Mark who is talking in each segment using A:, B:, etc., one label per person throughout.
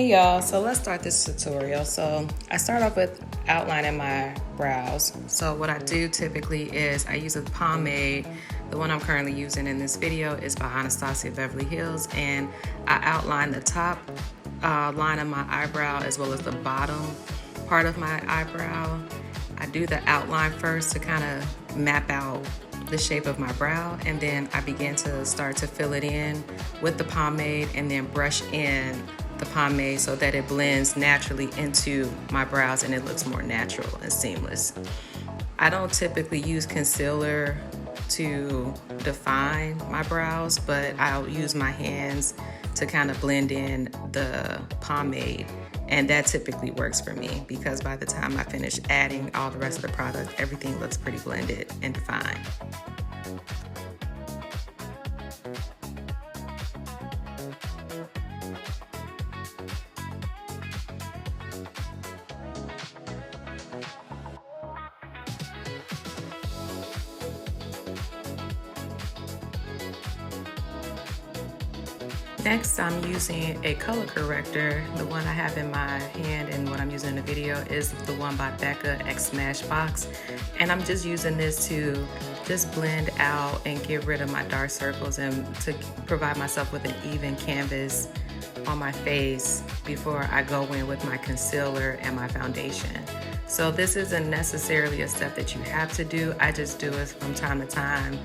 A: Hey y'all, so let's start this tutorial. So I start off with outlining my brows. So what I do typically is I use a pomade. The one I'm currently using in this video is by Anastasia Beverly Hills, and I outline the top line of my eyebrow as well as the bottom part of my eyebrow. I do the outline first to kind of map out the shape of my brow, and then I begin to start to fill it in with the pomade and then brush in the pomade so that it blends naturally into my brows and it looks more natural and seamless. I don't typically use concealer to define my brows, but I'll use my hands to kind of blend in the pomade, and that typically works for me because by the time I finish adding all the rest of the product, everything looks pretty blended and defined. Next, I'm using a color corrector. The one I have in my hand and what I'm using in the video is the one by Becca X Smashbox. And I'm just using this to just blend out and get rid of my dark circles and to provide myself with an even canvas on my face before I go in with my concealer and my foundation. So this isn't necessarily a step that you have to do. I just do it from time to time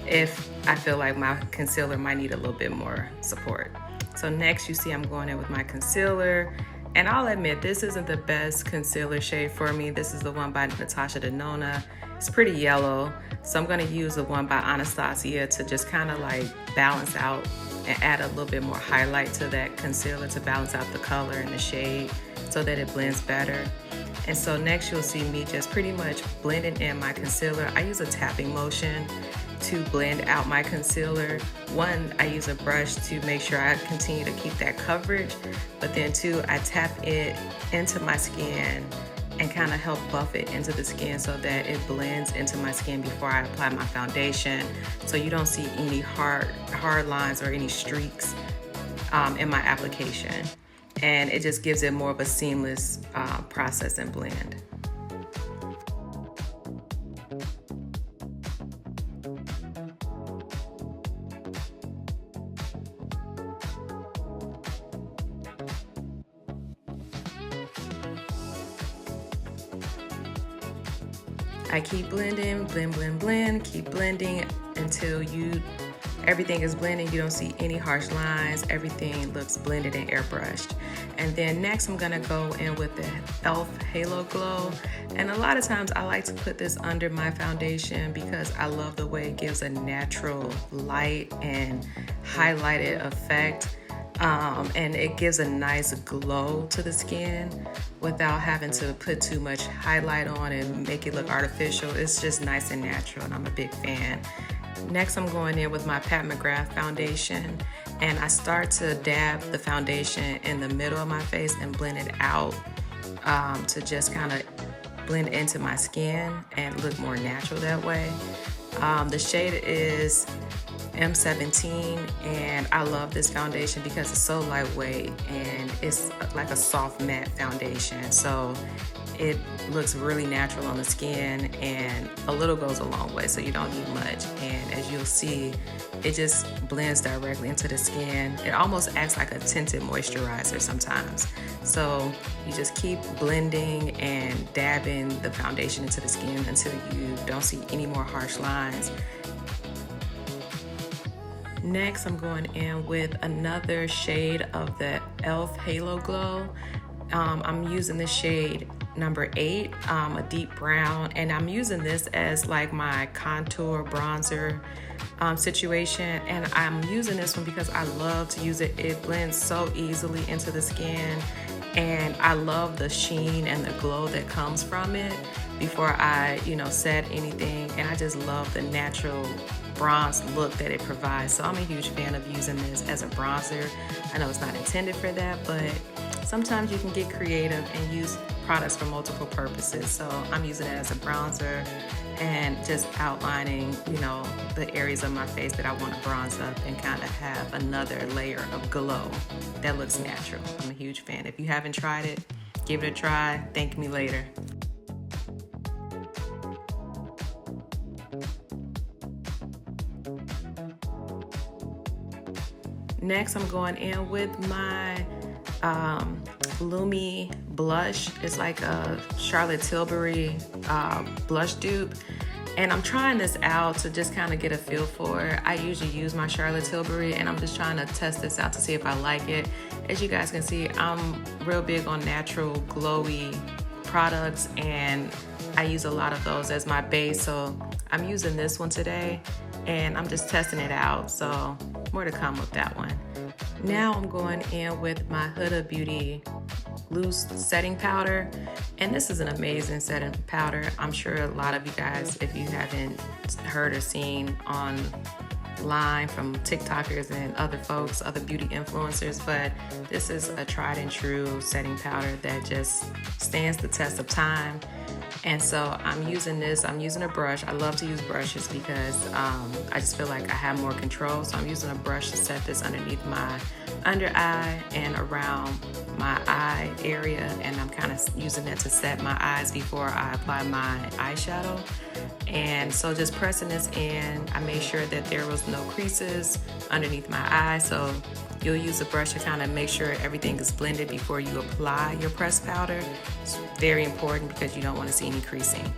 A: if I feel like my concealer might need a little bit more support. So next, you see I'm going in with my concealer, and I'll admit this isn't the best concealer shade for me. This is the one by Natasha Denona. It's pretty yellow, so I'm gonna use the one by Anastasia to just kind of like balance out and add a little bit more highlight to that concealer to balance out the color and the shade so that it blends better. And so next you'll see me just pretty much blending in my concealer. I use a tapping motion to blend out my concealer. One, I use a brush to make sure I continue to keep that coverage, but then two, I tap it into my skin and kind of help buff it into the skin so that it blends into my skin before I apply my foundation, so you don't see any hard lines or any streaks in my application. And it just gives it more of a seamless process and blend. I keep blending, blend, keep blending until everything is blending. You don't see any harsh lines. Everything looks blended and airbrushed. And then next I'm gonna go in with the e.l.f. Halo Glow. And a lot of times I like to put this under my foundation because I love the way it gives a natural light and highlighted effect. And it gives a nice glow to the skin without having to put too much highlight on and make it look artificial. It's just nice and natural, and I'm a big fan. Next, I'm going in with my Pat McGrath foundation, and I start to dab the foundation in the middle of my face and blend it out to just kind of blend into my skin and look more natural that way. The shade is M17, and I love this foundation because it's so lightweight and it's like a soft matte foundation, so it looks really natural on the skin, and a little goes a long way, so you don't need much. And as you'll see, it just blends directly into the skin. It almost acts like a tinted moisturizer sometimes. So you just keep blending and dabbing the foundation into the skin until you don't see any more harsh lines. Next, I'm going in with another shade of the e.l.f. Halo Glow. I'm using the shade number 8, a deep brown, and I'm using this as like my contour bronzer situation. And I'm using this one because I love to use it. It blends so easily into the skin, and I love the sheen and the glow that comes from it before I, set anything. And I just love the natural bronze look that it provides. So I'm a huge fan of using this as a bronzer. I know it's not intended for that, but sometimes you can get creative and use products for multiple purposes. So I'm using it as a bronzer and just outlining, you know, the areas of my face that I want to bronze up and kind of have another layer of glow that looks natural. I'm a huge fan. If you haven't tried it, give it a try. Thank me later. Next, I'm going in with my Lumi blush. It's like a Charlotte Tilbury blush dupe. And I'm trying this out to just kind of get a feel for it. I usually use my Charlotte Tilbury, and I'm just trying to test this out to see if I like it. As you guys can see, I'm real big on natural glowy products, and I use a lot of those as my base. So I'm using this one today, and I'm just testing it out. So more to come with that one. Now I'm going in with my Huda Beauty loose setting powder, and this is an amazing setting powder. I'm sure a lot of you guys, if you haven't heard or seen online from TikTokers and other folks, other beauty influencers, but this is a tried and true setting powder that just stands the test of time. And so I'm using this, I'm using a brush. I love to use brushes because I just feel like I have more control. So I'm using a brush to set this underneath my under eye and around my eye area. And I'm kind of using that to set my eyes before I apply my eyeshadow. And so just pressing this in, I made sure that there was no creases underneath my eye. So you'll use a brush to kind of make sure everything is blended before you apply your pressed powder. It's very important because you don't want to see any creasing.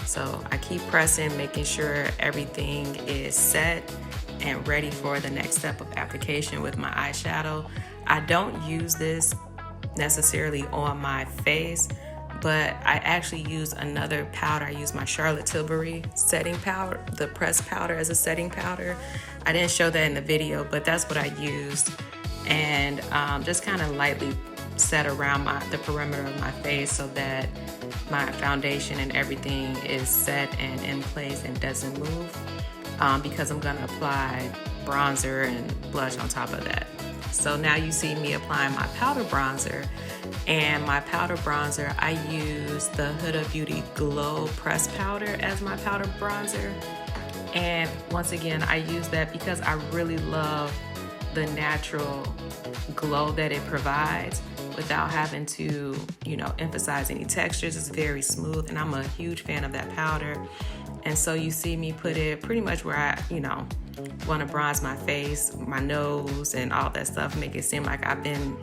A: So I keep pressing, making sure everything is set and ready for the next step of application with my eyeshadow. I don't use this necessarily on my face, but I actually use another powder. I use my Charlotte Tilbury setting powder, the pressed powder, as a setting powder. I didn't show that in the video, but that's what I used. And just kind of lightly set around the perimeter of my face so that my foundation and everything is set and in place and doesn't move, because I'm gonna apply bronzer and blush on top of that. So now you see me applying my powder bronzer, and my powder bronzer, I use the Huda Beauty Glow Press Powder as my powder bronzer. And once again, I use that because I really love the natural glow that it provides without having to, you know, emphasize any textures. It's very smooth, and I'm a huge fan of that powder. And so you see me put it pretty much where I, you know, want to bronze my face, my nose, and all that stuff, make it seem like I've been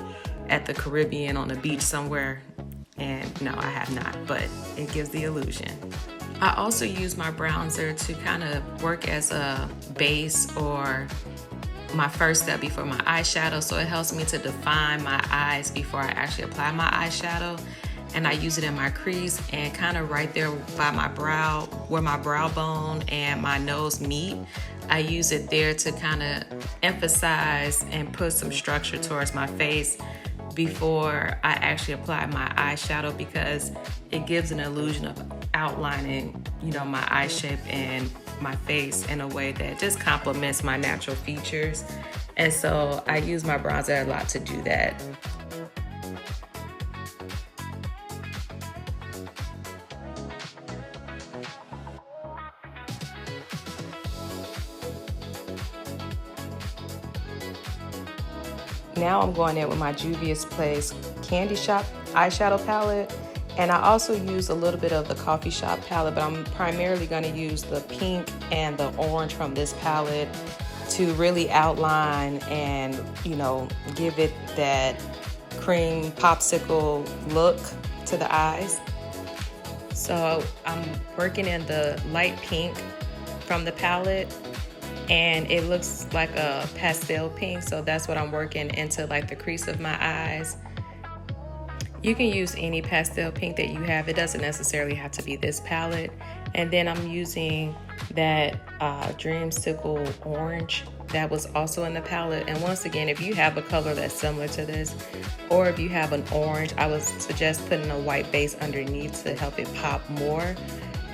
A: at the Caribbean on the beach somewhere. And no, I have not, but it gives the illusion. I also use my bronzer to kind of work as a base or my first step before my eyeshadow. So it helps me to define my eyes before I actually apply my eyeshadow. And I use it in my crease and kind of right there by my brow, where my brow bone and my nose meet. I use it there to kind of emphasize and put some structure towards my face before I actually apply my eyeshadow, because it gives an illusion of outlining, you know, my eye shape and my face in a way that just complements my natural features. And so I use my bronzer a lot to do that. Now I'm going in with my Juvia's Place Candy Shop eyeshadow palette. And I also use a little bit of the Coffee Shop palette, but I'm primarily going to use the pink and the orange from this palette to really outline and, you know, give it that cream popsicle look to the eyes. So I'm working in the light pink from the palette, and it looks like a pastel pink, so that's what I'm working into, like the crease of my eyes. You can use any pastel pink that you have. It doesn't necessarily have to be this palette. And then I'm using that Dreamsicle orange that was also in the palette. And once again, if you have a color that's similar to this, or if you have an orange, I would suggest putting a white base underneath to help it pop more.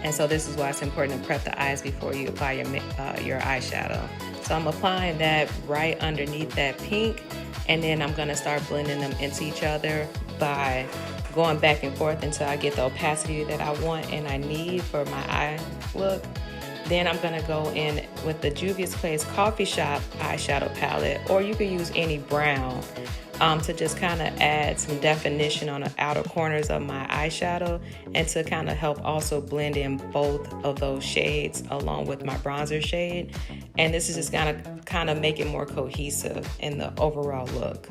A: And so this is why it's important to prep the eyes before you apply your eyeshadow. So I'm applying that right underneath that pink, and then I'm gonna start blending them into each other by going back and forth until I get the opacity that I want and I need for my eye look. Then I'm gonna go in with the Juvia's Place Coffee Shop eyeshadow palette, or you could use any brown, to just kind of add some definition on the outer corners of my eyeshadow, and to kind of help also blend in both of those shades along with my bronzer shade. And this is just gonna kind of make it more cohesive in the overall look.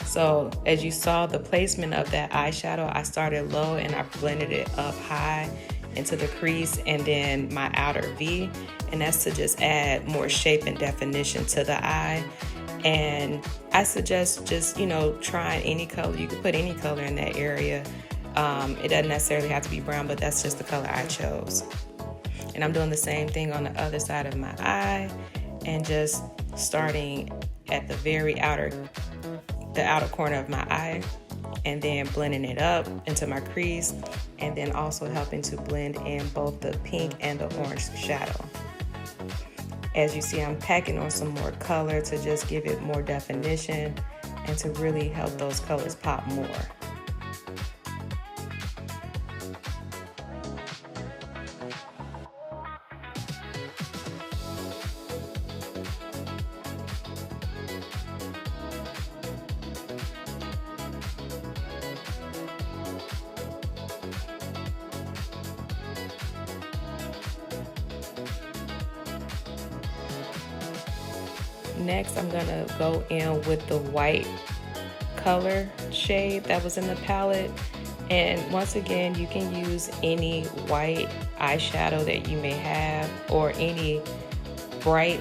A: So as you saw, the placement of that eyeshadow, I started low and I blended it up high into the crease and then my outer V, and that's to just add more shape and definition to the eye. And I suggest just, trying any color. You could put any color in that area. It doesn't necessarily have to be brown, but that's just the color I chose. And I'm doing the same thing on the other side of my eye, and just starting at the very outer corner of my eye, and then blending it up into my crease, and then also helping to blend in both the pink and the orange shadow. As you see, I'm packing on some more color to just give it more definition and to really help those colors pop more. Next, I'm gonna go in with the white color shade that was in the palette. And once again, you can use any white eyeshadow that you may have, or any bright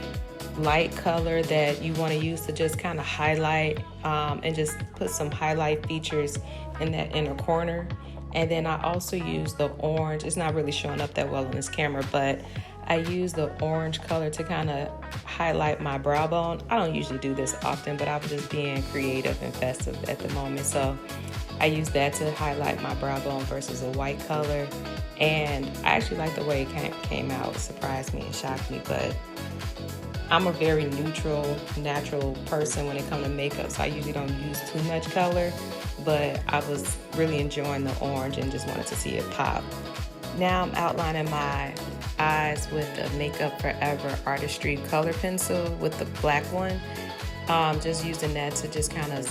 A: light color that you want to use to just kind of highlight and just put some highlight features in that inner corner. And then I also use the orange. It's not really showing up that well on this camera, but I use the orange color to kind of highlight my brow bone. I don't usually do this often, but I was just being creative and festive at the moment. So I use that to highlight my brow bone versus a white color. And I actually like the way it came out. It surprised me and shocked me, but I'm a very neutral, natural person when it comes to makeup, so I usually don't use too much color, but I was really enjoying the orange and just wanted to see it pop. Now I'm outlining my eyes with the Makeup Forever Artistry color pencil with the black one. Just using that to just kind of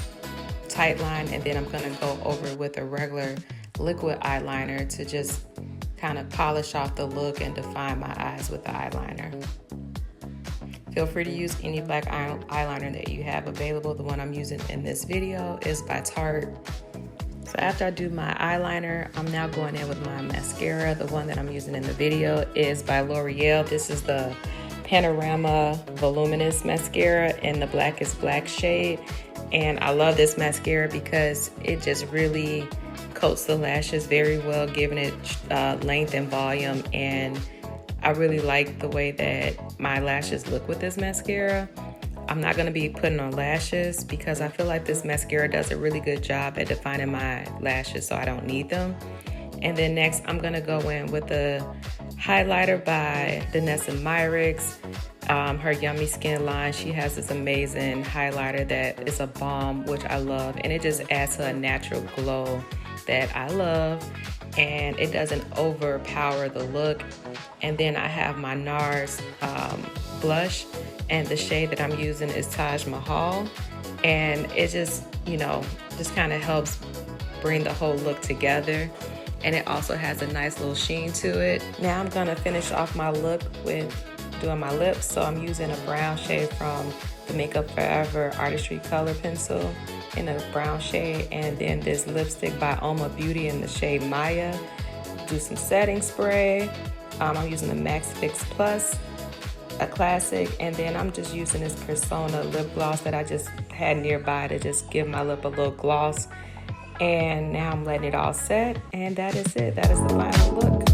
A: tight line, and then I'm gonna go over with a regular liquid eyeliner to just kind of polish off the look and define my eyes with the eyeliner. Feel free to use any black eyeliner that you have available. The one I'm using in this video is by Tarte. So after I do my eyeliner, I'm now going in with my mascara. The one that I'm using in the video is by L'Oreal. This is the Panorama Voluminous Mascara in the Blackest Black shade. And I love this mascara because it just really coats the lashes very well, giving it length and volume. And I really like the way that my lashes look with this mascara. I'm not gonna be putting on lashes because I feel like this mascara does a really good job at defining my lashes, so I don't need them. And then next, I'm gonna go in with the highlighter by Danessa Myricks, her Yummy Skin line. She has this amazing highlighter that is a balm, which I love, and it just adds to a natural glow that I love, and it doesn't overpower the look. And then I have my NARS blush, and the shade that I'm using is Taj Mahal, and it just, just kind of helps bring the whole look together, and it also has a nice little sheen to it. Now I'm gonna finish off my look with doing my lips, so I'm using a brown shade from the Makeup Forever Artistry color pencil in a brown shade, and then this lipstick by Oma Beauty in the shade Maya. Do some setting spray. I'm using the Max Fix Plus, a classic, and then I'm just using this Persona lip gloss that I just had nearby to just give my lip a little gloss. And now I'm letting it all set, and that is it. That is the final look.